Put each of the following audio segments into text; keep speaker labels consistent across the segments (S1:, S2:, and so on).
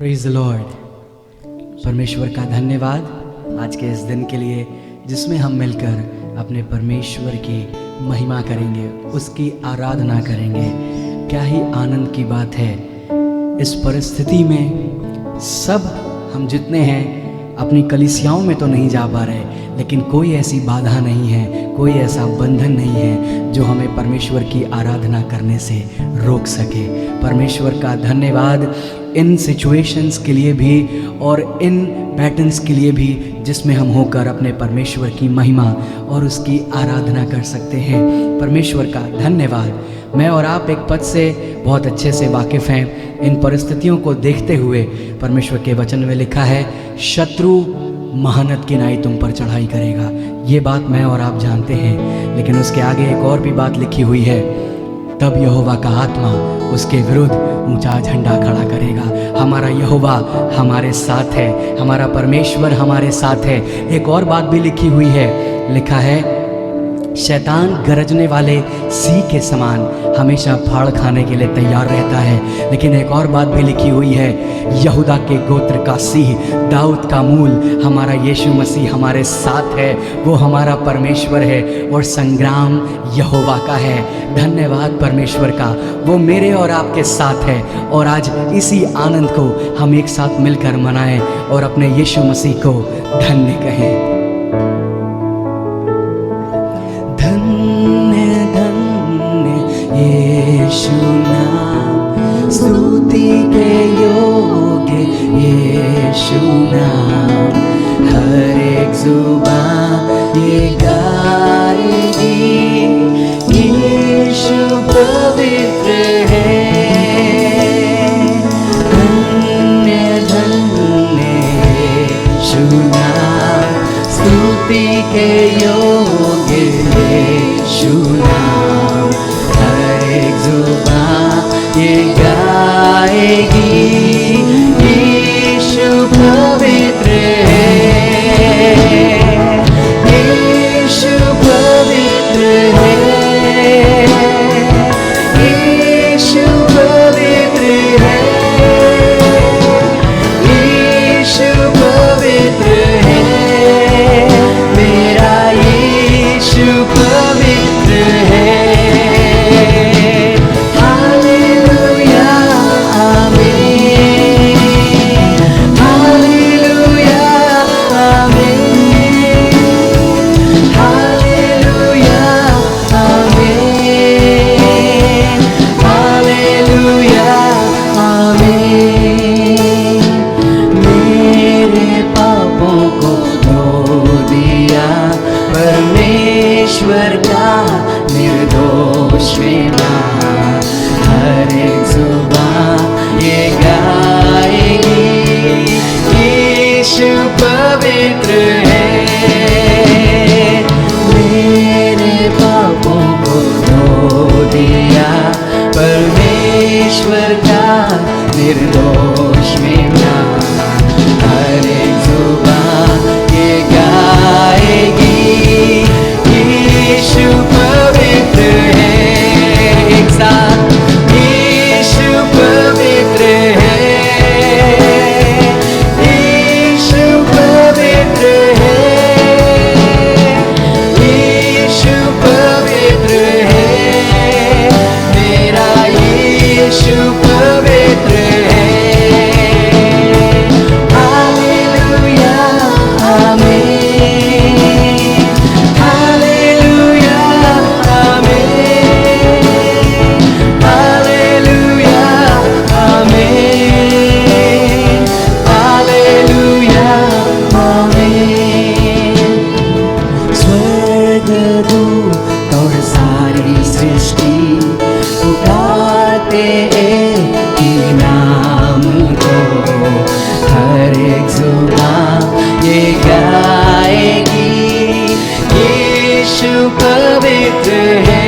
S1: Praise the Lord. परमेश्वर का धन्यवाद आज के इस दिन के लिए जिसमें हम मिलकर अपने परमेश्वर की महिमा करेंगे, उसकी आराधना करेंगे। क्या ही आनंद की बात है। इस परिस्थिति में सब हम जितने हैं अपनी कलीसियाओं में तो नहीं जा पा रहे, लेकिन कोई ऐसी बाधा नहीं है, कोई ऐसा बंधन नहीं है जो हमें परमेश्वर की आराधना करने से रोक सके। परमेश्वर का धन्यवाद इन सिचुएशंस के लिए भी और इन पैटर्न्स के लिए भी जिसमें हम होकर अपने परमेश्वर की महिमा और उसकी आराधना कर सकते हैं। परमेश्वर का धन्यवाद। मैं और आप एक पद से बहुत अच्छे से वाकिफ़ हैं। इन परिस्थितियों को देखते हुए परमेश्वर के वचन में लिखा है, शत्रु महानत की नाई तुम पर चढ़ाई करेगा। ये बात मैं और आप जानते हैं, लेकिन उसके आगे एक और भी बात लिखी हुई है, तब यहोवा का आत्मा उसके विरुद्ध ऊंचा झंडा खड़ा करेगा। हमारा यहोवा हमारे साथ है, हमारा परमेश्वर हमारे साथ है। एक और बात भी लिखी हुई है, लिखा है, शैतान गरजने वाले सिंह के समान हमेशा फाड़ खाने के लिए तैयार रहता है। लेकिन एक और बात भी लिखी हुई है, यहूदा के गोत्र का सिंह, दाऊद का मूल हमारा यीशु मसीह हमारे साथ है। वो हमारा परमेश्वर है और संग्राम यहोवा का है। धन्यवाद परमेश्वर का, वो मेरे और आपके साथ है। और आज इसी आनंद को हम एक साथ मिलकर मनाएं और अपने यीशु मसीह को धन्य कहें। यीशु नाम स्तुति के योग्य, यीशु नाम हर एक जुबान ये गाएगी, यीशु पवित्र है। धन्य धन्य यीशु नाम स्तुति के योग्य, यीशु नाम एक जुबान ये गाएगी, यीशु पवित्र है, यीशु पवित्र है, यीशु पवित्र है, यीशु पवित्र है, मेरा यीशु पवित्र है। परमेश्वर का निर्दोष मेरा हर एक जुबान ये गाएगी, यीशु पवित्र है। मेरे पापों को धो दिया परमेश्वर का निर्दोष मेरा हर एक जुबान ये गाएगी, यीशु पवित्र है। एक साथ यीशु पवित्र है, यीशु पवित्र है, यीशु पवित्र है, मेरा यीशु पवित्र है। हालेलुया आमीन।
S2: पवित्र है।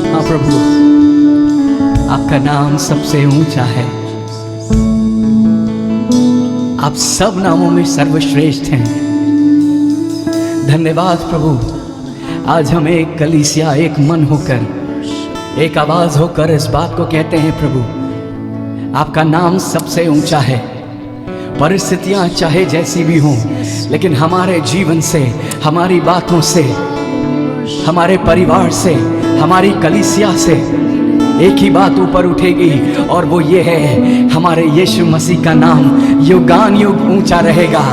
S1: हाँ प्रभु, आपका नाम सबसे ऊंचा है। आप सब नामों में सर्वश्रेष्ठ हैं। धन्यवाद प्रभु। आज हम एक कलीसिया, एक मन होकर, एक आवाज होकर इस बात को कहते हैं प्रभु, आपका नाम सबसे ऊंचा है। परिस्थितियां चाहे जैसी भी हों, लेकिन हमारे जीवन से, हमारी बातों से, हमारे परिवार से, हमारी कलीसिया से एक ही बात ऊपर उठेगी, और वो ये है, हमारे यीशु मसीह का नाम युगान युग ऊंचा रहेगा,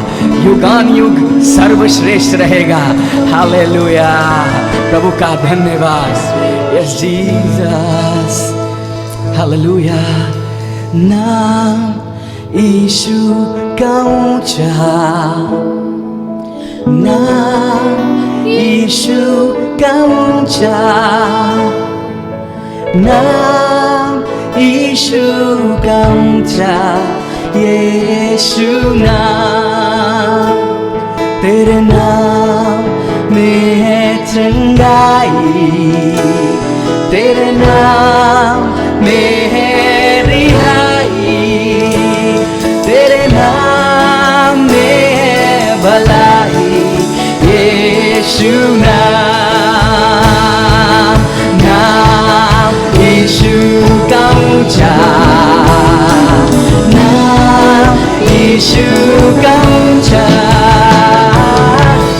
S1: युगान युग सर्वश्रेष्ठ रहेगा। हालेलुया। प्रभु का धन्यवाद। Yes Jesus. हालेलुया। नाम यीशु का ऊंचा, नाम यीशु का ऊंचा, नाम यीशु का ऊंचा, यीशु नाम। तेरे नाम में है चंगाई, तेरे नाम में है रिहाई, तेरे नाम में है भलाई, यीशु नाम। नाम यीशु का ऊंचा, नाम यीशु का ऊंचा,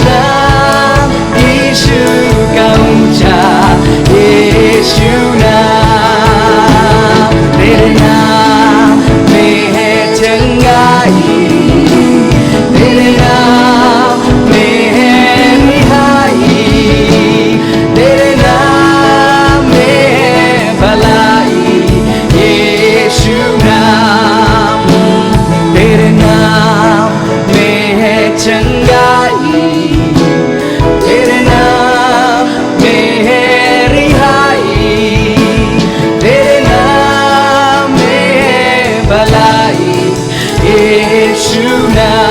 S1: नाम यीशु का ऊंचा, यीशु नाम। तेरे नाम में है चंगाई, तेरे नाम में है रिहाई, तेरे नाम में है भलाई, यीशु नाम। तेरे नाम में है चंगाई, तेरे नाम में है रिहाई, तेरे नाम में है भलाई, यीशु नाम।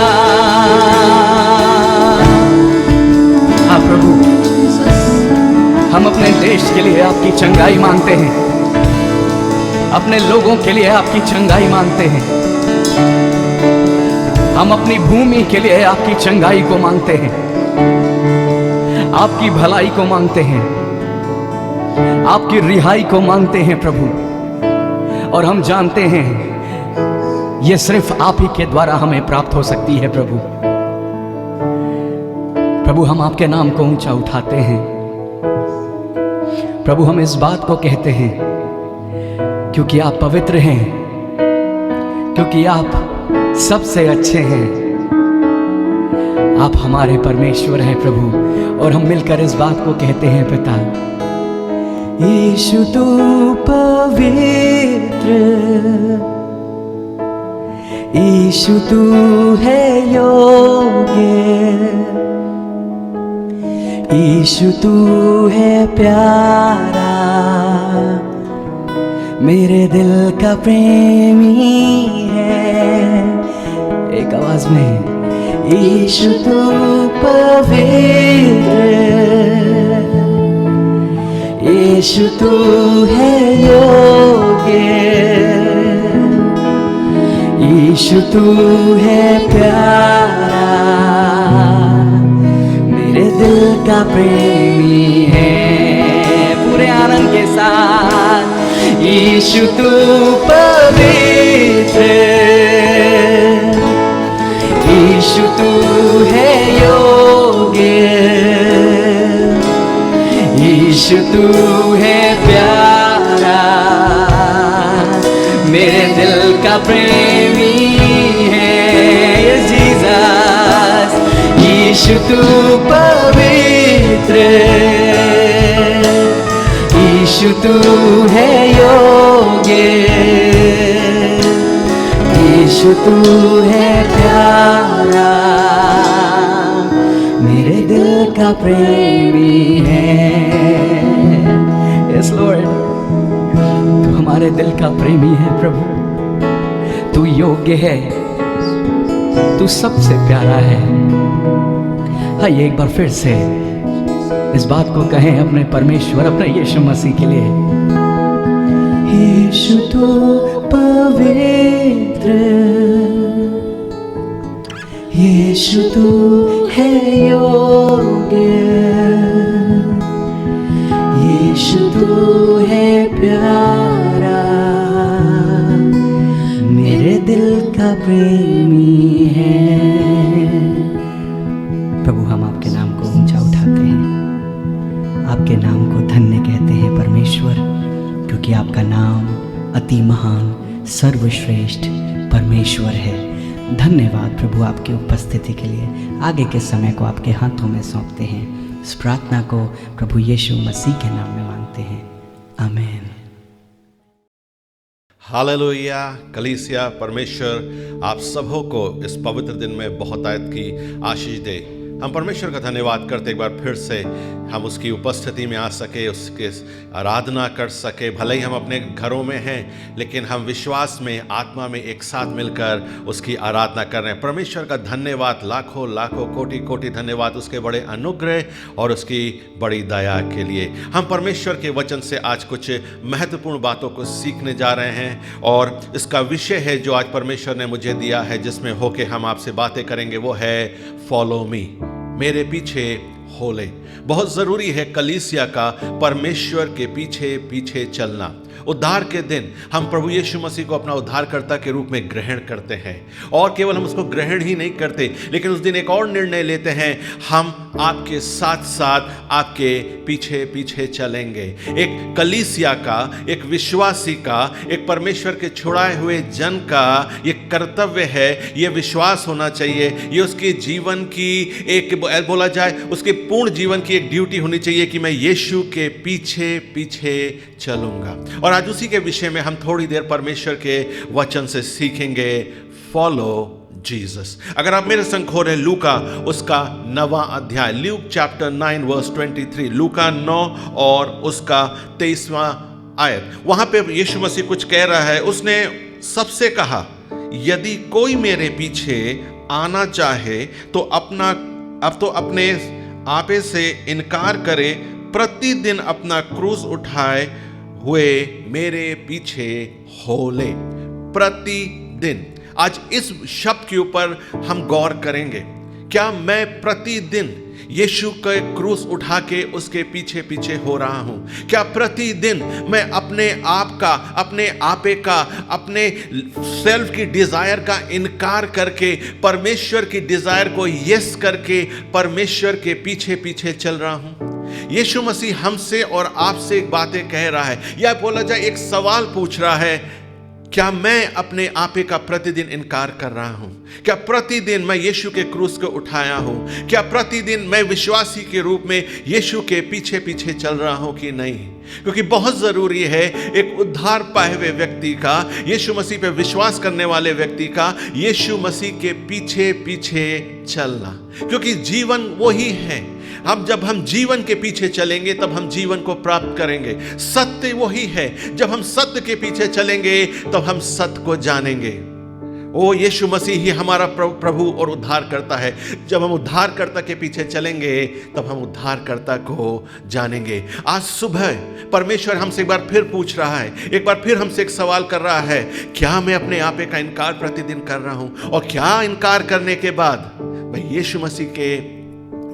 S1: हाँ प्रभु, हम अपने देश के लिए आपकी चंगाई मांगते हैं, अपने लोगों के लिए आपकी चंगाई मांगते हैं, हम अपनी भूमि के लिए आपकी चंगाई को मांगते हैं, आपकी भलाई को मांगते हैं, आपकी रिहाई को मांगते हैं प्रभु। और हम जानते हैं ये सिर्फ आप ही के द्वारा हमें प्राप्त हो सकती है प्रभु। प्रभु, हम आपके नाम को ऊंचा उठाते हैं प्रभु। हम इस बात को कहते हैं क्योंकि आप पवित्र हैं, क्योंकि आप सबसे अच्छे हैं, आप हमारे परमेश्वर हैं प्रभु। और हम मिलकर इस बात को कहते हैं पिता, यीशु तू पवित्र, यीशु तू है योग्य, यीशु तू है प्यारा, मेरे दिल का प्रेमी है। एक आवाज में, यीशु तू पवित्र, यीशु तू है योग्य, यीशु तू है प्यारा, मेरे दिल का प्रेमी है। पूरे आनंद के साथ, यीशु तू पवित्र, यीशु तू है योग्य, यीशु तू है प्यारा, मेरे दिल का प्रेमी है। जीसस, यीशु तू पवित्र, यीशु तू है योग्य, यीशु तू है प्यारा, का प्रेमी है। यस लॉर्ड, तू हमारे दिल का प्रेमी है प्रभु। तू योग्य है, तू सबसे प्यारा है। आइए एक बार फिर से इस बात को कहें अपने परमेश्वर, अपने यीशु मसीह के लिए। यीशु तो पवित्र, यीशु तो है योग्य, यीशु तो है प्यारा, मेरे दिल का प्रेमी है। प्रभु, हम आपके नाम को ऊंचा उठाते हैं, आपके नाम को धन्य कहते हैं परमेश्वर, क्योंकि आपका नाम अति महान सर्वश्रेष्ठ परमेश्वर है। धन्यवाद प्रभु आपकी उपस्थिति के लिए। आगे के समय को आपके हाथों में सौंपते हैं। इस प्रार्थना को प्रभु यीशु मसीह के नाम में मांगते हैं, आमीन।
S2: हालेलुया। कलीसिया, परमेश्वर आप सबों को इस पवित्र दिन में बहुतायत की आशीष दे। हम परमेश्वर का धन्यवाद करते एक बार फिर से हम उसकी उपस्थिति में आ सके, उसके आराधना कर सके। भले ही हम अपने घरों में हैं, लेकिन हम विश्वास में, आत्मा में एक साथ मिलकर उसकी आराधना कर रहे हैं। परमेश्वर का धन्यवाद, लाखों लाखों कोटि कोटि धन्यवाद उसके बड़े अनुग्रह और उसकी बड़ी दया के लिए। हम परमेश्वर के वचन से आज कुछ महत्वपूर्ण बातों को सीखने जा रहे हैं, और इसका विषय है जो आज परमेश्वर ने मुझे दिया है, जिसमें होके हम आपसे बातें करेंगे, वो है फॉलो मी, मेरे पीछे हो ले। बहुत ज़रूरी है कलीसिया का परमेश्वर के पीछे पीछे चलना। उद्धार के दिन हम प्रभु यीशु मसीह को अपना उद्धारकर्ता के रूप में ग्रहण करते हैं, और केवल हम उसको ग्रहण ही नहीं करते, लेकिन उस दिन एक और निर्णय लेते हैं, हम आपके साथ साथ आपके पीछे पीछे चलेंगे। एक कलीसिया का, एक विश्वासी का, एक परमेश्वर के छुड़ाए हुए जन का ये कर्तव्य है, ये विश्वास होना चाहिए, ये उसके जीवन की एक, बोला जाए उसके पूर्ण जीवन की एक ड्यूटी होनी चाहिए कि मैं यीशु के पीछे पीछे चलूंगा। और आज उसी के विषय में हम थोड़ी देर परमेश्वर के वचन से सीखेंगे, फॉलो जीसस। अगर आप मेरे संग खोलें लूका उसका 9वां अध्याय, ल्यूक चैप्टर 9 वर्स 23, लूका 9 और उसका 23वां आयत। वहां पे यीशु मसीह कुछ कह रहा है। उसने सबसे कहा, यदि कोई मेरे पीछे आना चाहे तो अपने आपे से इनकार करे, प्रतिदिन अपना क्रूस उठाए हुए मेरे पीछे हो ले। प्रतिदिन, आज इस शब्द के ऊपर हम गौर करेंगे। क्या मैं प्रतिदिन यीशु के क्रूस उठा के उसके पीछे पीछे हो रहा हूं? क्या प्रतिदिन मैं अपने आप का, अपने आपे का, अपने सेल्फ की डिजायर का इनकार करके परमेश्वर की डिजायर को यस करके परमेश्वर के पीछे पीछे चल रहा हूं? यीशु मसीह हमसे और आपसे एक बातें कह रहा है, या बोला जाए एक सवाल पूछ रहा है, क्या मैं अपने आपे का प्रतिदिन इनकार कर रहा हूं? क्या प्रतिदिन मैं यीशु के क्रूस को उठाया हूं? क्या प्रतिदिन मैं विश्वासी के रूप में यीशु के पीछे पीछे चल रहा हूं कि नहीं? क्योंकि बहुत जरूरी है एक उद्धार पाए हुए व्यक्ति का, यीशु मसीह पे विश्वास करने वाले व्यक्ति का यीशु मसीह के पीछे पीछे चलना, क्योंकि जीवन वही है। जब हम जीवन के पीछे चलेंगे तब हम जीवन को प्राप्त करेंगे। सत्य वही है, जब हम सत्य के पीछे चलेंगे तब हम सत्य को जानेंगे। ओ यीशु मसीह ही हमारा प्रभु और उद्धारकर्ता है। जब हम उद्धारकर्ता के पीछे चलेंगे तब हम उद्धारकर्ता को जानेंगे। आज सुबह परमेश्वर हमसे एक बार फिर पूछ रहा है, एक बार फिर हमसे एक सवाल कर रहा है, क्या मैं अपने आपे का इनकार प्रतिदिन कर रहा हूं? और क्या इनकार करने के बाद मैं यीशु मसीह के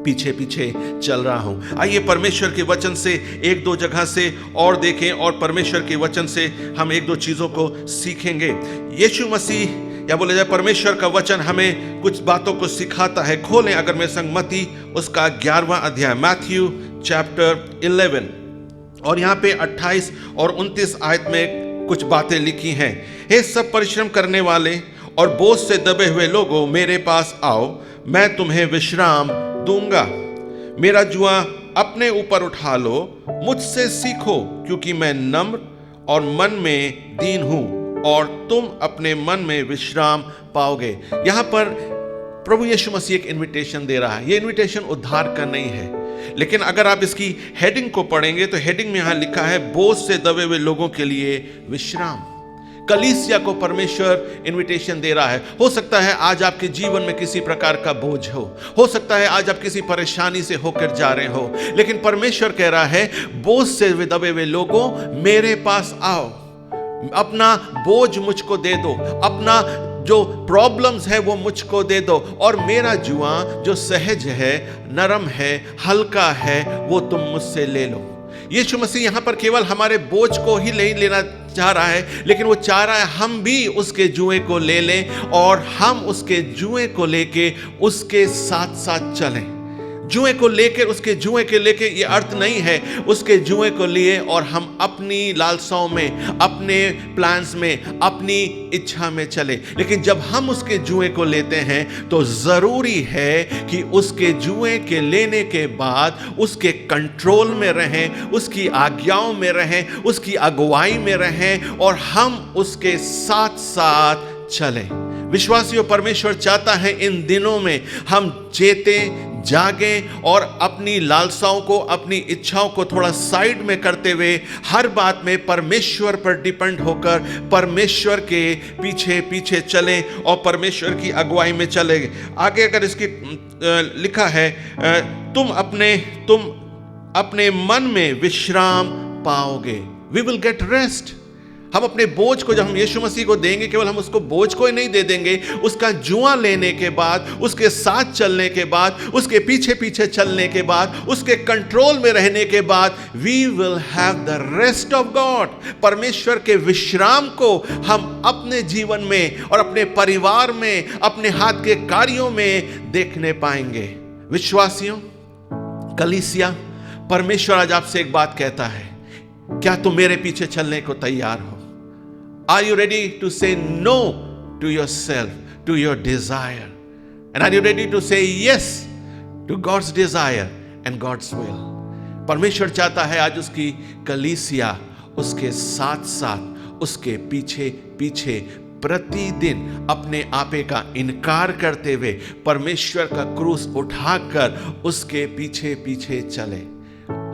S2: पीछे पीछे चल रहा हूं? आइए परमेश्वर के वचन से एक दो जगह से और देखें, और परमेश्वर के वचन से हम एक दो चीजों को सीखेंगे। यीशु मसीह, या बोले जाए परमेश्वर का वचन हमें कुछ बातों को सिखाता है। खोलें अगर मेरे संग मत्ती उसका 11वां अध्याय, मैथ्यू चैप्टर 11, और यहाँ पे 28 और 29 आयत में कुछ बातें लिखी हैं। हे सब परिश्रम करने वाले और बोझ से दबे हुए लोगों, मेरे पास आओ, मैं तुम्हें विश्राम दूंगा। मेरा जुआ अपने ऊपर उठा लो, मुझसे सीखो, क्योंकि मैं नम्र और मन में दीन हूं, और तुम अपने मन में विश्राम पाओगे। यहां पर प्रभु यीशु मसीह एक इनविटेशन दे रहा है। ये इनविटेशन उद्धार का नहीं है, लेकिन अगर आप इसकी हेडिंग को पढ़ेंगे तो हेडिंग में यहां लिखा है बोझ से दबे हुए लोगों के लिए विश्राम। कलीसिया को परमेश्वर इनविटेशन दे रहा है। हो सकता है आज आपके जीवन में किसी प्रकार का बोझ हो सकता है आज आप किसी परेशानी से होकर जा रहे हो, लेकिन परमेश्वर कह रहा है बोझ से दबे हुए लोगों मेरे पास आओ, अपना बोझ मुझको दे दो, अपना जो प्रॉब्लम्स है वो मुझको दे दो, और मेरा जुआ जो सहज है, नरम है, हल्का है, वो तुम मुझसे ले लो। यीशु मसीह यहां पर केवल हमारे बोझ को ही नहीं लेना चाह रहा है, लेकिन वो चाह रहा है हम भी उसके जुए को ले लें और हम उसके जुए को लेके उसके साथ साथ चलें। जुए को लेकर, उसके जुए के लेके ये अर्थ नहीं है उसके जुए को लिए और हम अपनी लालसाओं में, अपने प्लान्स में, अपनी इच्छा में चले, लेकिन जब हम उसके जुए को लेते हैं तो जरूरी है कि उसके जुए के लेने के बाद उसके कंट्रोल में रहें, उसकी आज्ञाओं में रहें, उसकी अगुवाई में रहें और हम उसके साथ साथ चलें। विश्वासियों, परमेश्वर चाहता है इन दिनों में हम चेतें, जागें और अपनी लालसाओं को, अपनी इच्छाओं को थोड़ा साइड में करते हुए हर बात में परमेश्वर पर डिपेंड होकर अपरमेश्वर के पीछे पीछे चलें और परमेश्वर की अगुवाई में चले। आगे अगर इसकी लिखा है तुम अपने मन में विश्राम पाओगे, वी विल गेट रेस्ट। हम अपने बोझ को जब हम यीशु मसीह को देंगे, केवल हम उसको बोझ को ही नहीं दे देंगे, उसका जुआ लेने के बाद, उसके साथ चलने के बाद, उसके पीछे पीछे चलने के बाद, उसके कंट्रोल में रहने के बाद, we will have the rest of God. परमेश्वर के विश्राम को हम अपने जीवन में और अपने परिवार में, अपने हाथ के कार्यों में देखने पाएंगे। विश्वासियों, कलीसिया, परमेश्वर आज आपसे एक बात कहता है, क्या तुम मेरे पीछे चलने को तैयार हो? Are you ready to say no to yourself, to your desire? And are you ready to say yes to God's desire and God's will? परमेश्वर चाहता है आज उसकी कलीसिया उसके साथ साथ, उसके पीछे पीछे प्रतिदिन अपने आपे का इनकार करते हुए परमेश्वर का क्रूस उठाकर उसके पीछे पीछे चले।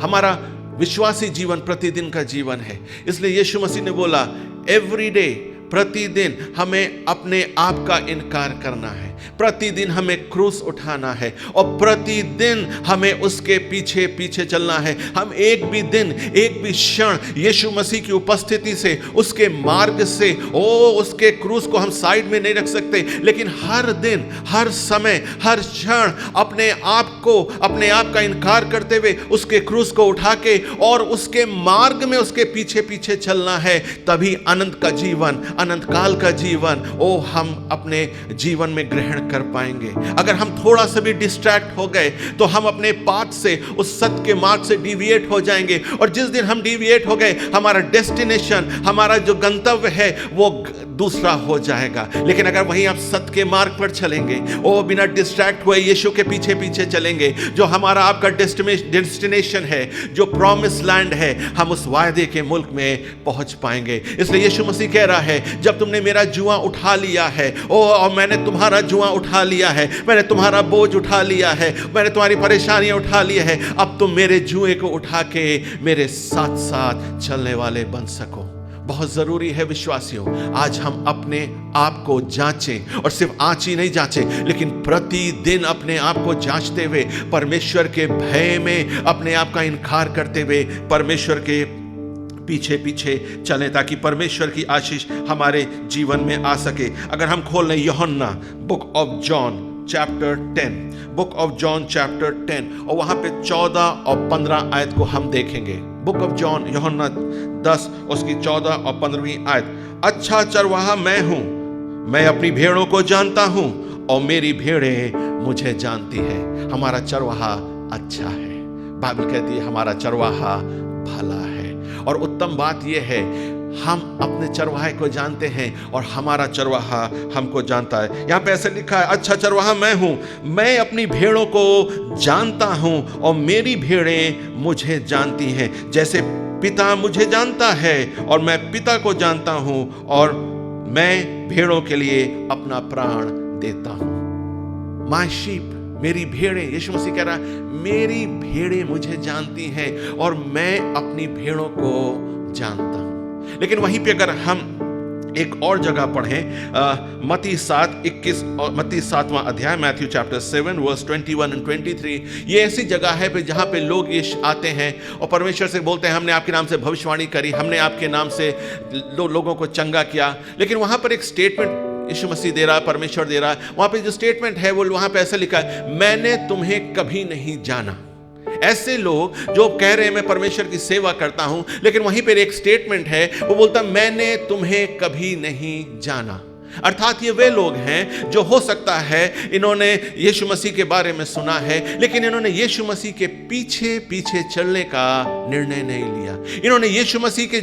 S2: हमारा विश्वासी जीवन प्रतिदिन का जीवन है, इसलिए यीशु मसीह ने बोला एवरी डे, प्रतिदिन हमें अपने आप का इनकार करना है, प्रतिदिन हमें क्रूस उठाना है और प्रतिदिन हमें उसके पीछे पीछे चलना है। हम एक भी दिन, एक भी क्षण यीशु मसीह की उपस्थिति से, उसके मार्ग से, उसके क्रूस को हम साइड में नहीं रख सकते, लेकिन हर दिन, हर समय, हर क्षण अपने आप को, अपने आप का इनकार करते हुए उसके क्रूस को उठा के और उसके मार्ग में उसके पीछे पीछे चलना है। तभी अनंत का जीवन, अनंत काल का जीवन हम अपने जीवन में ग्रहण कर पाएंगे। अगर हम थोड़ा सा भी डिस्ट्रैक्ट हो गए तो हम अपने पाथ से, उस सत्य के मार्ग से डिविएट हो जाएंगे, और जिस दिन हम डिविएट हो गए, हमारा डेस्टिनेशन, हमारा जो गंतव्य है वो दूसरा हो जाएगा। लेकिन अगर वहीं आप सत्य के मार्ग पर चलेंगे, बिना डिस्ट्रैक्ट हुए यीशु के पीछे पीछे चलेंगे, जो हमारा आपका डेस्टिनेशन है, जो प्रॉमिस लैंड है, हम उस वायदे के मुल्क में पहुंच पाएंगे। इसलिए यीशु मसीह कह रहा है, जब तुमने मेरा जुआ उठा लिया है, और मैंने तुम्हारा जुआ उठा लिया है, मैंने तुम्हारा बोझ उठा लिया है, मैंने तुम्हारी परेशानियां उठा ली है, अब तुम मेरे जुए को उठा के मेरे साथ साथ चलने वाले बन सको। बहुत जरूरी है विश्वासियों, आज हम अपने आप को जांचें, और सिर्फ आज ही नहीं जांचें, लेकिन प्रतिदिन अपने आप को जांचते हुए, परमेश्वर के भय में अपने आप का इनकार करते हुए परमेश्वर के पीछे पीछे चलें, ताकि परमेश्वर की आशीष हमारे जीवन में आ सके। अगर हम खोल लें यूहन्ना book of John chapter 10, book of John chapter 10, और वहां पे 14 और 15 आयत को हम देखेंगे। बुक ऑफ जॉन, यूहन्ना 10 उसकी 14 और 15वीं आयत। अच्छा चरवाहा मैं हूं, मैं अपनी भेड़ों को जानता हूं और मेरी भेड़ें मुझे जानती है। हमारा चरवाहा अच्छा है। बाइबल कहती है हमारा चरवाहा भला है, और उत्तम बात यह है हम अपने चरवाहे को जानते हैं और हमारा चरवाहा हमको जानता है। यहां पे ऐसे लिखा है, अच्छा चरवाहा मैं हूं, मैं अपनी भेड़ों को जानता हूं और मेरी भेड़ें मुझे जानती हैं, जैसे पिता मुझे जानता है और मैं पिता को जानता हूं, और मैं भेड़ों के लिए अपना प्राण देता हूं। माय शीप, मेरी भेड़ें, यीशु मसीह कह रहा है मेरी भेड़ें मुझे जानती हैं और मैं अपनी भेड़ों को जानता हूं। लेकिन वहीं पे अगर हम एक और जगह पढ़ें, मत्ती 7:21 और मत्ती 7वां अध्याय, मैथ्यू चैप्टर 7 वर्स 21 एंड 23, ये ऐसी जगह है जहां पे लोग ये आते हैं और परमेश्वर से बोलते हैं हमने आपके नाम से भविष्यवाणी करी, हमने आपके नाम से लोगों को चंगा किया। लेकिन वहां पर एक स्टेटमेंट यीशु मसीह दे रहा है, परमेश्वर दे रहा है। वहां पे जो स्टेटमेंट है वो वहां पे ऐसे लिखा है, मैंने तुम्हें कभी नहीं जाना। ऐसे लोग जो कह रहे हैं मैं परमेश्वर की सेवा करता हूं, लेकिन वहीं पर एक स्टेटमेंट है, वो बोलता मैंने तुम्हें कभी नहीं जाना। अर्थात ये वे लोग हैं जो हो सकता है इन्होंने यीशु मसीह के बारे में सुना है, लेकिन इन्होंने यीशु मसीह के पीछे पीछे चलने का निर्णय नहीं लिया। इन्होंने यीशु मसीह के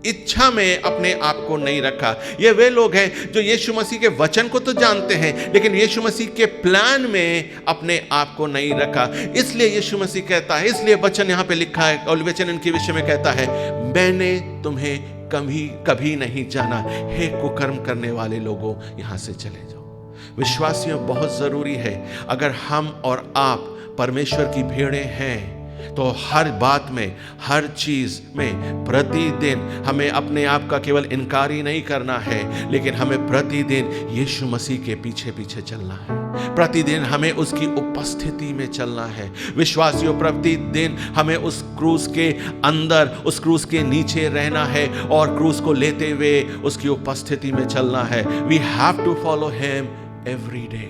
S2: इच्छा में अपने आप को नहीं रखा। ये वे लोग हैं जो यीशु मसीह के वचन को तो जानते हैं, लेकिन यीशु मसीह के प्लान में अपने आप को नहीं रखा। इसलिए यीशु मसीह कहता है, इसलिए वचन यहां पे लिखा है और वचन इनके विषय में कहता है, मैंने तुम्हें कभी नहीं जाना। हे कुकर्म करने वाले लोगों, यहां से चले जाओ। विश्वासियों, बहुत जरूरी है, अगर हम और आप परमेश्वर की भेड़ें हैं तो हर बात में, हर चीज में प्रतिदिन हमें अपने आप का केवल इनकार ही नहीं करना है, लेकिन हमें प्रतिदिन यीशु मसीह के पीछे पीछे चलना है। प्रतिदिन हमें उसकी उपस्थिति में चलना है। विश्वासियों, प्रतिदिन हमें उस क्रूस के अंदर, उस क्रूस के नीचे रहना है और क्रूस को लेते हुए उसकी उपस्थिति में चलना है। We have to follow him every day,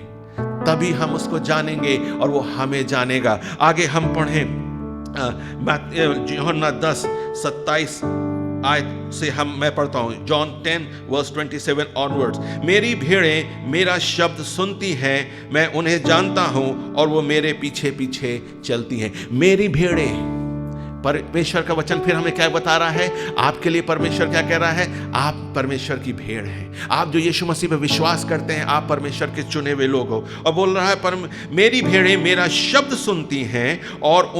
S2: तभी हम उसको जानेंगे और वो हमें जानेगा। आगे हम पढ़ें यूहन्ना 10:27 आयत से मैं पढ़ता हूं, जॉन 10:27 ऑनवर्ड्स। मेरी भेड़ें मेरा शब्द सुनती हैं, मैं उन्हें जानता हूं और वो मेरे पीछे पीछे चलती हैं। मेरी भेड़ें, परमेश्वर का वचन फिर हमें क्या बता रहा है? आपके लिए परमेश्वर क्या कह रहा है? आप परमेश्वर की भेड़ हैं। आप जो यीशु मसीह पे विश्वास करते हैं, आप परमेश्वर के चुने हुए लोग हो। और बोल रहा है, मेरी भेड़ें मेरा शब्द सुनती हैं और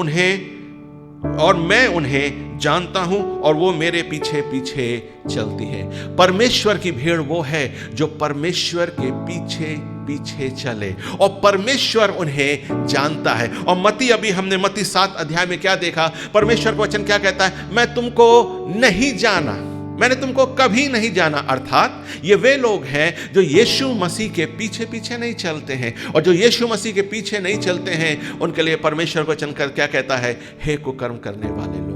S2: मैं उन्हें जानता हूं और वो मेरे पीछे पीछे चलती है। परमेश्वर की भेड़ वो है जो परमेश्वर के पीछे पीछे चले और परमेश्वर उन्हें जानता है। और अभी हमने मत्ती 7 अध्याय में क्या देखा? परमेश्वर का वचन क्या कहता है? मैं तुमको नहीं जाना, मैंने तुमको कभी नहीं जाना। अर्थात ये वे लोग हैं जो यीशु मसीह के पीछे पीछे नहीं चलते हैं, और जो यीशु मसीह के पीछे नहीं चलते हैं उनके लिए परमेश्वर का वचन क्या कहता है? हे कुकर्म करने वाले लोग।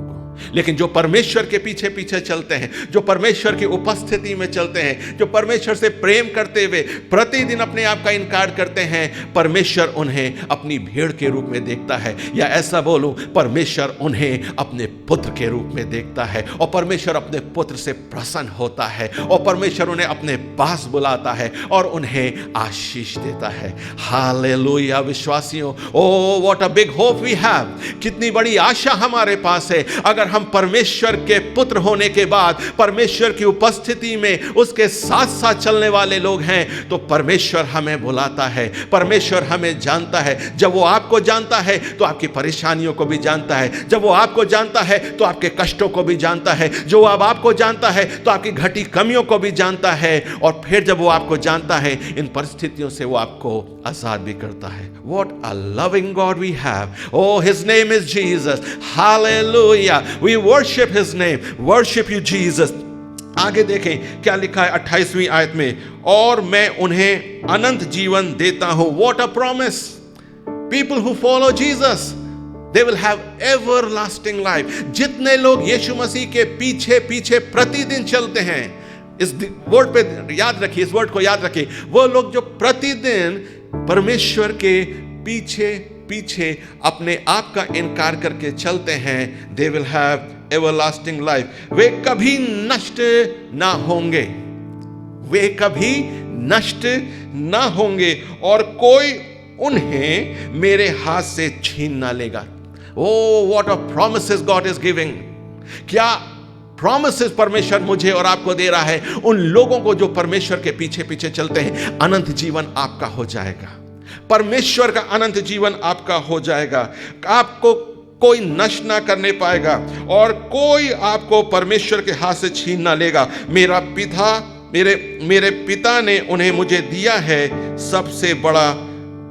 S2: लेकिन जो परमेश्वर के पीछे पीछे चलते हैं, जो परमेश्वर की उपस्थिति में चलते हैं, जो परमेश्वर से प्रेम करते हुए प्रतिदिन अपने आप का इनकार करते हैं, परमेश्वर उन्हें अपनी भेड़ के रूप में देखता है। या ऐसा बोलूं, परमेश्वर उन्हें अपने पुत्र के रूप में देखता है और परमेश्वर अपने पुत्र से प्रसन्न होता है और परमेश्वर उन्हें अपने पास बुलाता है और उन्हें आशीष देता है। हालेलुया विश्वासियों, oh what a big hope we have. कितनी बड़ी आशा हमारे पास है। अगर हम परमेश्वर के पुत्र होने के बाद परमेश्वर की उपस्थिति में उसके साथ साथ चलने वाले लोग हैं, तो परमेश्वर हमें बुलाता है, परमेश्वर हमें जानता है। जब वो आपको जानता है तो आपकी परेशानियों को भी जानता है। जब वो आपको जानता है तो आपके कष्टों को भी जानता है। जो अब आपको जानता है तो आपकी घटी कमियों को भी जानता है। और फिर जब वो आपको जानता है, इन परिस्थितियों से वो आपको आजाद भी करता है। What a loving God we have. Oh, his name is Jesus. Hallelujah. We worship his name. Worship you Jesus. आगे देखें क्या लिखा है 28वीं आयत में, और मैं उन्हें अनंत जीवन देता हूं। What a promise. People who follow Jesus, they will have everlasting life. जितने लोग यीशु मसीह के पीछे पीछे प्रतिदिन चलते हैं, इस वर्ड पे याद रखिए, इस वर्ड को याद रखिए, वो लोग जो प्रतिदिन परमेश्वर के पीछे पीछे अपने आप का इनकार करके चलते हैं, they will have everlasting life. वे कभी नष्ट ना होंगे, वे कभी नष्ट ना होंगे और कोई उन्हें मेरे हाथ से छीन ना लेगा। Oh, what a promises God is giving. क्या प्रॉमिसेस परमेश्वर मुझे और आपको दे रहा है। उन लोगों को जो परमेश्वर के पीछे पीछे चलते हैं, अनंत जीवन आपका हो जाएगा। परमेश्वर का अनंत जीवन आपका हो जाएगा। आपको कोई नष्ट ना करने पाएगा और कोई आपको परमेश्वर के हाथ से छीन ना लेगा। मेरे पिता ने उन्हें मुझे दिया है, सबसे बड़ा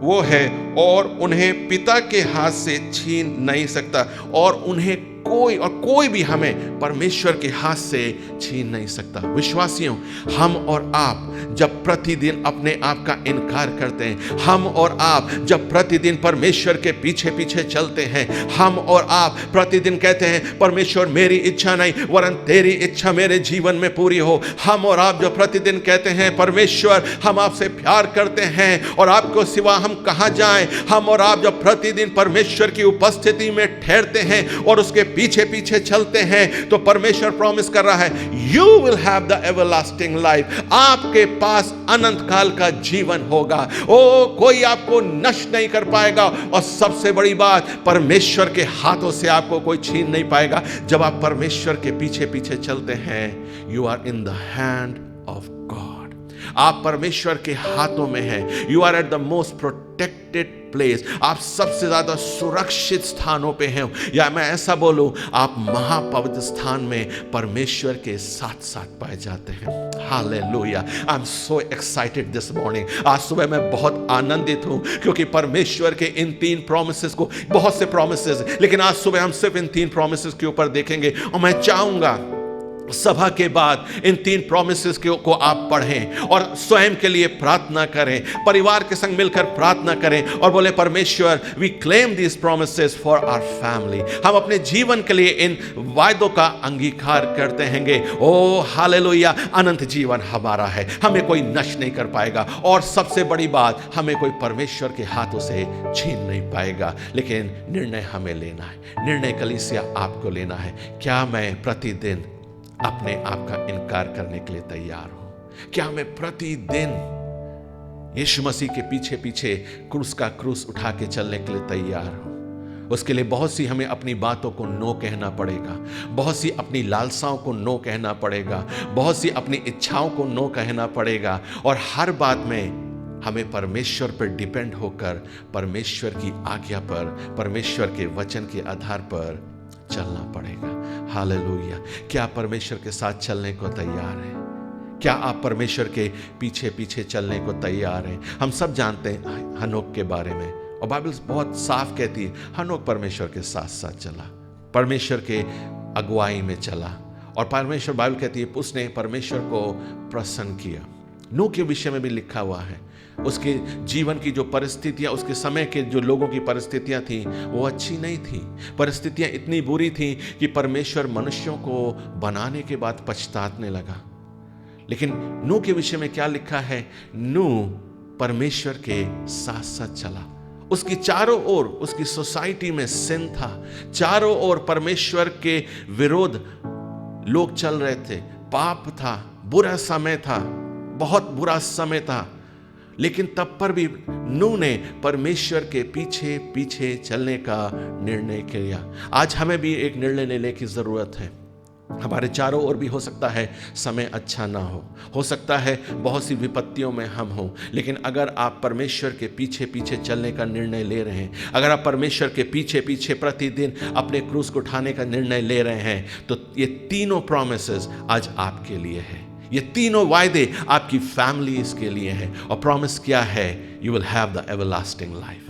S3: वो है और उन्हें पिता के हाथ से छीन नहीं सकता, और उन्हें कोई भी हमें परमेश्वर के हाथ से छीन नहीं सकता। विश्वासियों, हम और आप जब प्रतिदिन अपने आप का इनकार करते हैं, हम और आप जब प्रतिदिन परमेश्वर के पीछे पीछे चलते हैं, हम और आप प्रतिदिन कहते हैं परमेश्वर मेरी इच्छा नहीं वरन तेरी इच्छा मेरे जीवन में पूरी हो, हम और आप जो प्रतिदिन कहते हैं परमेश्वर हम आपसे प्यार करते हैं और आपको सिवा हम कहां जाएं, हम और आप जब प्रतिदिन परमेश्वर की उपस्थिति में ठहरते हैं और उसके पीछे पीछे चलते हैं, तो परमेश्वर प्रॉमिस कर रहा है you will have the everlasting life, आपके पास अनंत काल का जीवन होगा। ओ, कोई आपको नष्ट नहीं कर पाएगा, और सबसे बड़ी बात, परमेश्वर के हाथों से आपको कोई छीन नहीं पाएगा। जब आप परमेश्वर के पीछे पीछे चलते हैं, you are in the hand of God, आप परमेश्वर के हाथों में हैं। You are at the most protected place, आप सबसे ज्यादा सुरक्षित स्थानों पे हैं, या मैं ऐसा बोलूं आप महापवित्र स्थान में परमेश्वर के साथ साथ पाए जाते हैं। Hallelujah, I am so excited this morning. आज सुबह मैं बहुत आनंदित हूं, क्योंकि परमेश्वर के इन 3 प्रॉमिसेस को, बहुत से प्रॉमिसेस, लेकिन आज सुबह हम सिर्फ इन 3 प्रॉमिसेस के ऊपर देखेंगे, और मैं चाहूंगा सभा के बाद इन 3 प्रॉमिसेस को आप पढ़ें और स्वयं के लिए प्रार्थना करें, परिवार के संग मिलकर प्रार्थना करें और बोले परमेश्वर we claim this promises for our family. हम अपने जीवन के लिए इन वायदों का अंगीकार करते हैंगे। ओ हालेलुया, अनंत जीवन हमारा है, हमें कोई नष्ट नहीं कर पाएगा, और सबसे बड़ी बात, हमें कोई परमेश्वर के हाथों से छीन नहीं पाएगा। लेकिन निर्णय हमें लेना है, निर्णय कलीसिया आपको लेना है। क्या मैं प्रतिदिन अपने आप का इनकार करने के लिए तैयार हूं? क्या मैं प्रतिदिन यीशु मसीह के पीछे पीछे क्रूस का क्रूस उठा के चलने के लिए तैयार हूं? उसके लिए बहुत सी हमें अपनी बातों को नो कहना पड़ेगा, बहुत सी अपनी लालसाओं को नो कहना पड़ेगा, बहुत सी अपनी इच्छाओं को नो कहना पड़ेगा, और हर बात में हमें परमेश्वर पर डिपेंड होकर परमेश्वर की आज्ञा पर, परमेश्वर के वचन के आधार पर चलना पड़ेगा। हालेलुया, क्या आप परमेश्वर के साथ चलने को तैयार हैं? क्या आप परमेश्वर के पीछे पीछे चलने को तैयार हैं? हम सब जानते हैं हनोक के बारे में, और बाइबल बहुत साफ कहती है हनोक परमेश्वर के साथ साथ चला, परमेश्वर के अगुवाई में चला, और परमेश्वर, बाइबल कहती है उसने परमेश्वर को प्रसन्न किया। नूह के विषय में भी लिखा हुआ है, उसके जीवन की जो परिस्थितियां, उसके समय के जो लोगों की परिस्थितियां थी वो अच्छी नहीं थी। परिस्थितियां इतनी बुरी थी कि परमेश्वर मनुष्यों को बनाने के बाद पछताने लगा। लेकिन नूह के विषय में क्या लिखा है? नूह परमेश्वर के साथ साथ चला। उसकी चारों ओर, उसकी सोसाइटी में सिन था, चारों ओर परमेश्वर के विरोध लोग चल रहे थे, पाप था, बुरा समय था, बहुत बुरा समय था, लेकिन तब पर भी नूह ने परमेश्वर के पीछे पीछे चलने का निर्णय किया। आज हमें भी एक निर्णय लेने की जरूरत है। हमारे चारों ओर भी हो सकता है समय अच्छा ना हो सकता है बहुत सी विपत्तियों में हम हों, लेकिन अगर आप परमेश्वर के पीछे पीछे चलने का निर्णय ले रहे हैं, अगर आप परमेश्वर के पीछे पीछे प्रतिदिन अपने क्रूस को उठाने का निर्णय ले रहे हैं, तो ये तीनों प्रॉमिसेस आज आपके लिए है। ये तीनों वायदे आपकी फैमिलीज के लिए हैं, और प्रॉमिस क्या है? You will have the everlasting life.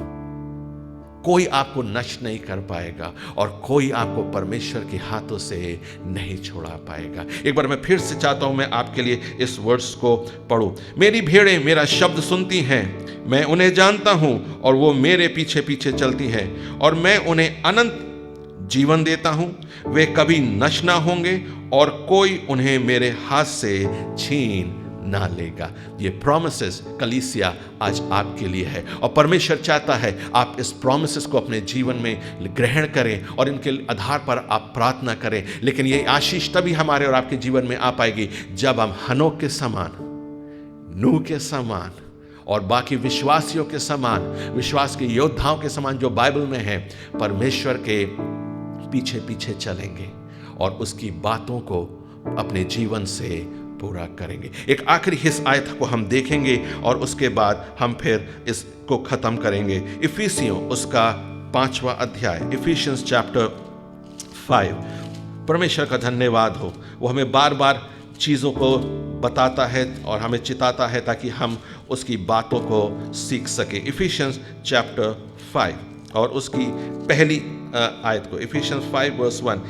S3: कोई आपको नष्ट नहीं कर पाएगा, और कोई आपको परमेश्वर के हाथों से नहीं छोड़ा पाएगा। एक बार मैं फिर से चाहता हूं, मैं आपके लिए इस वर्ड्स को पढ़ूं। मेरी भेड़ें मेरा शब्द सुनती हैं, मैं उन्हें जानता हूं और वो मेरे पीछे पीछे चलती हैं, और मैं उन्हें अनंत जीवन देता हूं, वे कभी नष्ट ना होंगे और कोई उन्हें मेरे हाथ से छीन ना लेगा। ये प्रॉमिसेस कलीसिया आज आपके लिए है, और परमेश्वर चाहता है आप इस प्रॉमिसेस को अपने जीवन में ग्रहण करें और इनके आधार पर आप प्रार्थना करें। लेकिन ये आशीष तभी हमारे और आपके जीवन में आ पाएगी जब हम हनोक के समान, नूह के समान और बाकी विश्वासियों के समान, विश्वास के योद्धाओं के समान जो बाइबल में है, परमेश्वर के पीछे पीछे चलेंगे और उसकी बातों को अपने जीवन से पूरा करेंगे। एक आखिरी हिस्सा आयत को हम देखेंगे और उसके बाद हम फिर इसको खत्म करेंगे। इफिसियों उसका 5वां अध्याय, इफिशियंस चैप्टर 5। परमेश्वर का धन्यवाद हो, वो हमें बार बार चीज़ों को बताता है और हमें चिताता है ताकि हम उसकी बातों को सीख सके। इफिशियंस चैप्टर 5 और उसकी पहली आयत को, इफिशियंस 5:1,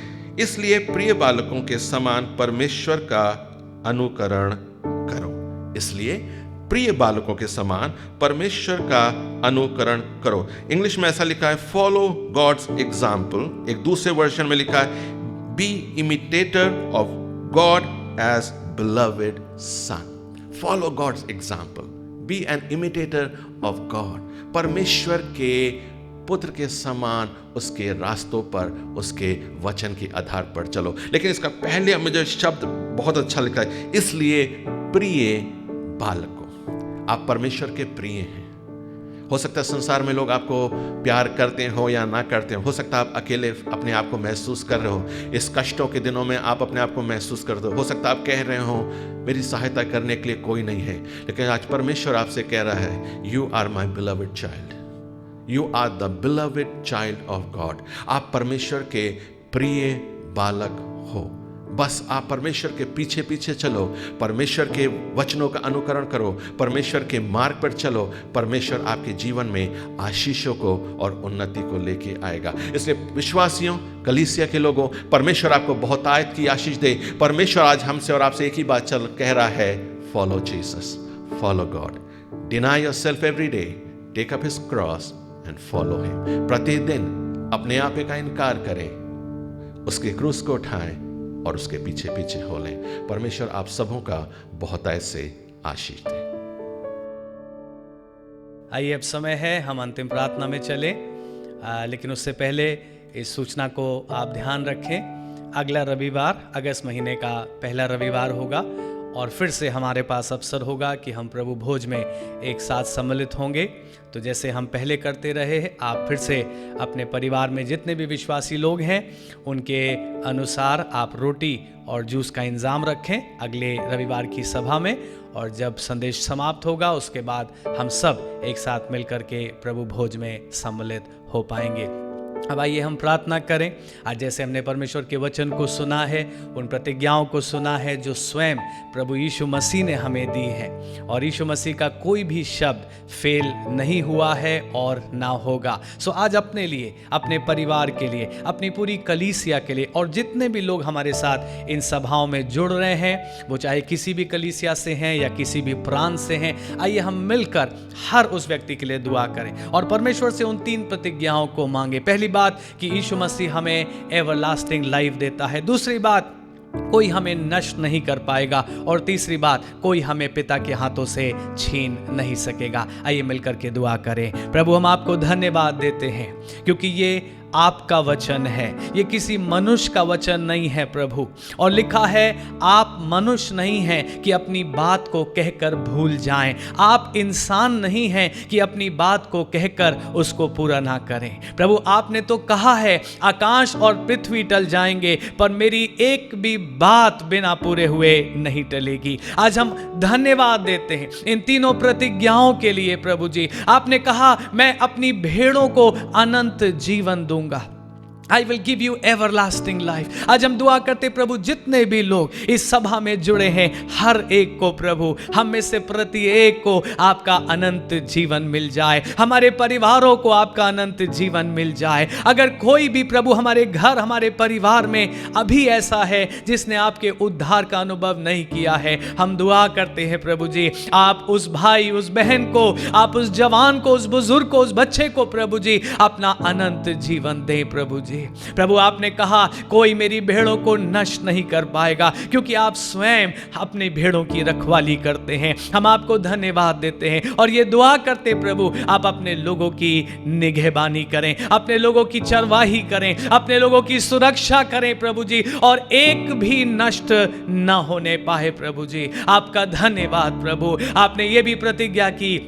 S3: इसलिए प्रिय बालकों के समान परमेश्वर का अनुकरण करो। इसलिए प्रिय बालकों के समान परमेश्वर का अनुकरण करो। इंग्लिश में ऐसा लिखा है, फॉलो गॉड्स एग्जाम्पल। एक दूसरे वर्जन में लिखा है, be imitator of God as beloved son. Follow God's example, be an imitator of God. परमेश्वर के पुत्र के समान उसके रास्तों पर, उसके वचन के आधार पर चलो। लेकिन इसका पहले मुझे शब्द बहुत अच्छा लिखा है, इसलिए प्रिय बालकों। आप परमेश्वर के प्रिय हैं। हो सकता है संसार में लोग आपको प्यार करते हो या ना करते हो सकता है आप अकेले अपने आप को महसूस कर रहे हो। इस कष्टों के दिनों में आप अपने आप को महसूस करते हो सकता है आप कह रहे हो मेरी सहायता करने के लिए कोई नहीं है। लेकिन आज परमेश्वर आपसे कह रहा है, you are my beloved child, you are the beloved child of God. आप परमेश्वर के प्रिय बालक हो। बस आप परमेश्वर के पीछे पीछे चलो, परमेश्वर के वचनों का अनुकरण करो, परमेश्वर के मार्ग पर चलो। परमेश्वर आपके जीवन में आशीषों को और उन्नति को लेके आएगा। इसलिए विश्वासियों, कलीसिया के लोगों, परमेश्वर आपको बहुतायत की आशीष दे। परमेश्वर आज हमसे और आपसे एक ही बात कह रहा है, follow Jesus, follow God, deny yourself every day, take up his cross and follow him. प्रतिदिन अपने आप का इनकार करें, उसके क्रूस को उठाएं और उसके पीछे पीछे हो लें। परमेश्वर आप सबों का बहुतायत से आशीष दे।
S4: आइए अब समय है हम अंतिम प्रार्थना में चले, लेकिन उससे पहले इस सूचना को आप ध्यान रखें। अगला रविवार अगस्त महीने का पहला रविवार होगा और फिर से हमारे पास अवसर होगा कि हम प्रभु भोज में एक साथ सम्मिलित होंगे। तो जैसे हम पहले करते रहे हैं, आप फिर से अपने परिवार में जितने भी विश्वासी लोग हैं उनके अनुसार आप रोटी और जूस का इंतज़ाम रखें अगले रविवार की सभा में। और जब संदेश समाप्त होगा उसके बाद हम सब एक साथ मिलकर के प्रभु भोज में सम्मिलित हो पाएंगे। अब आइए हम प्रार्थना करें। आज जैसे हमने परमेश्वर के वचन को सुना है, उन प्रतिज्ञाओं को सुना है जो स्वयं प्रभु यीशु मसीह ने हमें दी है, और यीशु मसीह का कोई भी शब्द फेल नहीं हुआ है और ना होगा। सो आज अपने लिए, अपने परिवार के लिए, अपनी पूरी कलीसिया के लिए और जितने भी लोग हमारे साथ इन सभाओं में जुड़ रहे हैं, वो चाहे किसी भी कलीसिया से हैं या किसी भी प्रांत से हैं, आइए हम मिलकर हर उस व्यक्ति के लिए दुआ करें और परमेश्वर से उन 3 प्रतिज्ञाओं को मांगे। पहली बात कि यीशु मसीह हमें एवरलास्टिंग लाइफ देता है। दूसरी बात, कोई हमें नष्ट नहीं कर पाएगा। और तीसरी बात, कोई हमें पिता के हाथों से छीन नहीं सकेगा। आइए मिलकर के दुआ करें। प्रभु, हम आपको धन्यवाद देते हैं क्योंकि ये आपका वचन है, ये किसी मनुष्य का वचन नहीं है प्रभु। और लिखा है आप मनुष्य नहीं हैं कि अपनी बात को कहकर भूल जाएं, आप इंसान नहीं हैं कि अपनी बात को कहकर उसको पूरा ना करें। प्रभु, आपने तो कहा है आकाश और पृथ्वी टल जाएंगे पर मेरी एक भी बात बिना पूरे हुए नहीं टलेगी। आज हम धन्यवाद देते हैं इन 3 प्रतिज्ञाओं के लिए। प्रभु जी, आपने कहा मैं अपनी भेड़ों को अनंत जीवन दूंगा, I will give you everlasting life। आज हम दुआ करते प्रभु, जितने भी लोग इस सभा में जुड़े हैं, हर एक को प्रभु, हम में से प्रत्येक को आपका अनंत जीवन मिल जाए, हमारे परिवारों को आपका अनंत जीवन मिल जाए। अगर कोई भी प्रभु हमारे घर, हमारे परिवार में अभी ऐसा है जिसने आपके उद्धार का अनुभव नहीं किया है, हम दुआ करते हैं प्रभु जी, आप उस भाई, उस बहन को, आप उस जवान को, उस बुजुर्ग को, उस बच्चे को प्रभु जी अपना अनंत जीवन दें प्रभु जी। प्रभु, आपने कहा कोई मेरी भेड़ों को नष्ट नहीं कर पाएगा क्योंकि आप स्वयं अपने भेड़ों की रखवाली करते हैं। हम आपको धन्यवाद देते हैं और ये दुआ करते प्रभु, आप अपने लोगों की निगहबानी करें, अपने लोगों की चरवाही करें, अपने लोगों की सुरक्षा करें प्रभु जी, और एक भी नष्ट न होने पाए प्रभु जी। आपका धन्यवाद प्रभु। आपने ये भी प्रतिज्ञा की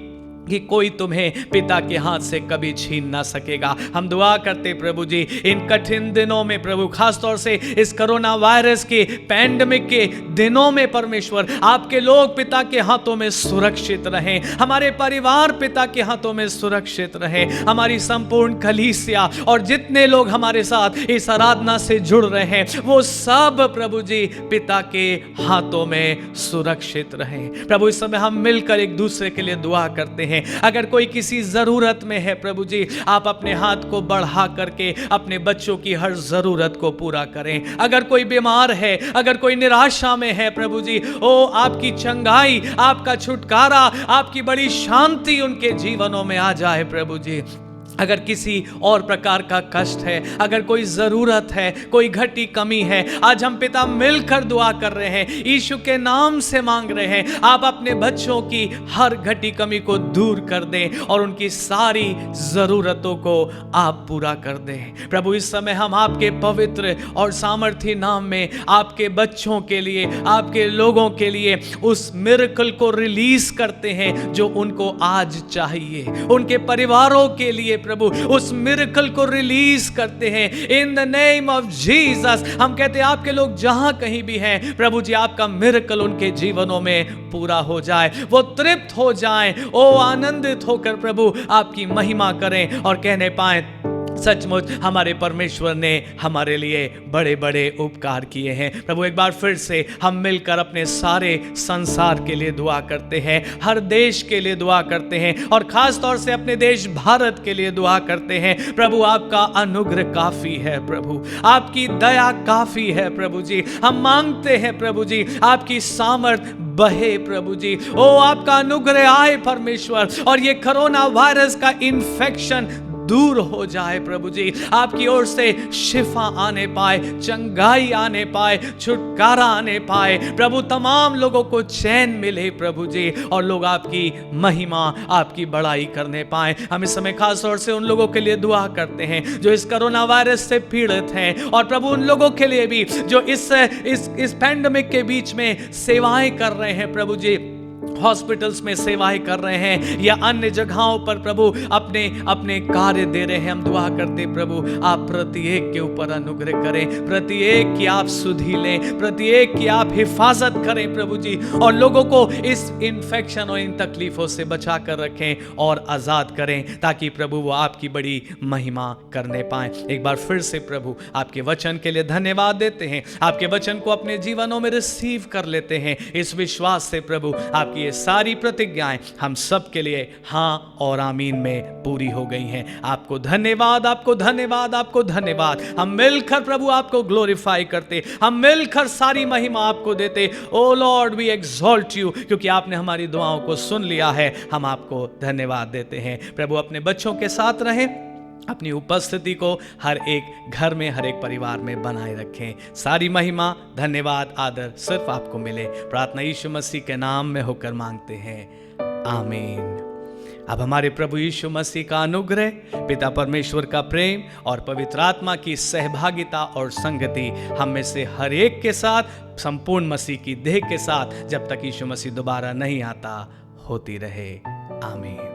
S4: कि कोई तुम्हें पिता के हाथ से कभी छीन ना सकेगा। हम दुआ करते प्रभु जी इन कठिन दिनों में प्रभु, खास तौर से इस कोरोना वायरस के पैंडेमिक के दिनों में परमेश्वर, आपके लोग पिता के हाथों में सुरक्षित रहें, हमारे परिवार पिता के हाथों में सुरक्षित रहें, हमारी संपूर्ण कलीसिया और जितने लोग हमारे साथ इस आराधना से जुड़ रहे हैं वो सब प्रभु जी पिता के हाथों में सुरक्षित रहें। प्रभु इस समय हम मिलकर एक दूसरे के लिए दुआ करते हैं। अगर कोई किसी जरूरत में है प्रभु जी, आप अपने हाथ को बढ़ा करके अपने बच्चों की हर जरूरत को पूरा करें। अगर कोई बीमार है, अगर कोई निराशा में है प्रभु जी, ओ आपकी चंगाई, आपका छुटकारा, आपकी बड़ी शांति उनके जीवनों में आ जाए प्रभु जी। अगर किसी और प्रकार का कष्ट है, अगर कोई जरूरत है, कोई घटी कमी है, आज हम पिता मिलकर दुआ कर रहे हैं, यीशु के नाम से मांग रहे हैं, आप अपने बच्चों की हर घटी कमी को दूर कर दें और उनकी सारी जरूरतों को आप पूरा कर दें। प्रभु इस समय हम आपके पवित्र और सामर्थी नाम में आपके बच्चों के लिए, आपके लोगों के लिए उस मिरेकल को रिलीज करते हैं जो उनको आज चाहिए। उनके परिवारों के लिए प्रभु उस मिरेकल को रिलीज करते हैं in the name of Jesus. हम कहते हैं आपके लोग जहां कहीं भी हैं प्रभु जी, आपका मिरेकल उनके जीवनों में पूरा हो जाए, वो तृप्त हो जाएं, ओ आनंदित होकर प्रभु आपकी महिमा करें और कहने पाए सचमुच हमारे परमेश्वर ने हमारे लिए बड़े बड़े उपकार किए हैं। प्रभु एक बार फिर से हम मिलकर अपने सारे संसार के लिए दुआ करते हैं, हर देश के लिए दुआ करते हैं और खास तौर से अपने देश भारत के लिए दुआ करते हैं। प्रभु आपका अनुग्रह काफी है, प्रभु आपकी दया काफी है प्रभु जी। हम मांगते हैं प्रभु जी आपकी सामर्थ बहे प्रभु जी, ओ आपका अनुग्रह आए परमेश्वर और ये कोरोना वायरस का इन्फेक्शन दूर हो जाए प्रभु जी, आपकी ओर से शिफा आने पाए, चंगाई आने पाए, छुटकारा आने पाए प्रभु, तमाम लोगों को चैन मिले प्रभु जी और लोग आपकी महिमा, आपकी बड़ाई करने पाए। हम इस समय खास तौर से उन लोगों के लिए दुआ करते हैं जो इस कोरोना वायरस से पीड़ित हैं और प्रभु उन लोगों के लिए भी जो इस पैंडेमिक के बीच में सेवाएं कर रहे हैं प्रभु जी, हॉस्पिटल्स में सेवाएं कर रहे हैं या अन्य जगहों पर प्रभु अपने अपने कार्य दे रहे हैं। हम दुआ करते प्रभु आप प्रत्येक के ऊपर अनुग्रह करें, प्रत्येक की आप सुधि लें, प्रत्येक की आप हिफाजत करें प्रभु जी और लोगों को इस इन्फेक्शन और इन तकलीफों से बचा कर रखें और आजाद करें ताकि प्रभु वो आपकी बड़ी महिमा करने पाए। एक बार फिर से प्रभु आपके वचन के लिए धन्यवाद देते हैं, आपके वचन को अपने जीवनों में रिसीव कर लेते हैं इस विश्वास से प्रभु आपकी ये सारी प्रतिज्ञाएं हम सब के लिए हाँ और आमीन में पूरी हो गई हैं। आपको धन्यवाद, आपको धन्यवाद, आपको धन्यवाद। हम मिलकर प्रभु आपको ग्लोरीफाई करते, हम मिलकर सारी महिमा आपको देते। ओ लॉर्ड वी एक्सॉल्ट यू, क्योंकि आपने हमारी दुआओं को सुन लिया है। हम आपको धन्यवाद देते हैं। प्रभु अपने बच्चों के साथ रहें, अपनी उपस्थिति को हर एक घर में, हर एक परिवार में बनाए रखें। सारी महिमा, धन्यवाद, आदर सिर्फ आपको मिले। प्रार्थना यीशु मसीह के नाम में होकर मांगते हैं, आमीन। अब हमारे प्रभु यीशु मसीह का अनुग्रह, पिता परमेश्वर का प्रेम और पवित्र आत्मा की सहभागिता और संगति हम में से हर एक के साथ, संपूर्ण मसीह की देह के साथ, जब तक यीशु मसीह दोबारा नहीं आता, होती रहे। आमीन।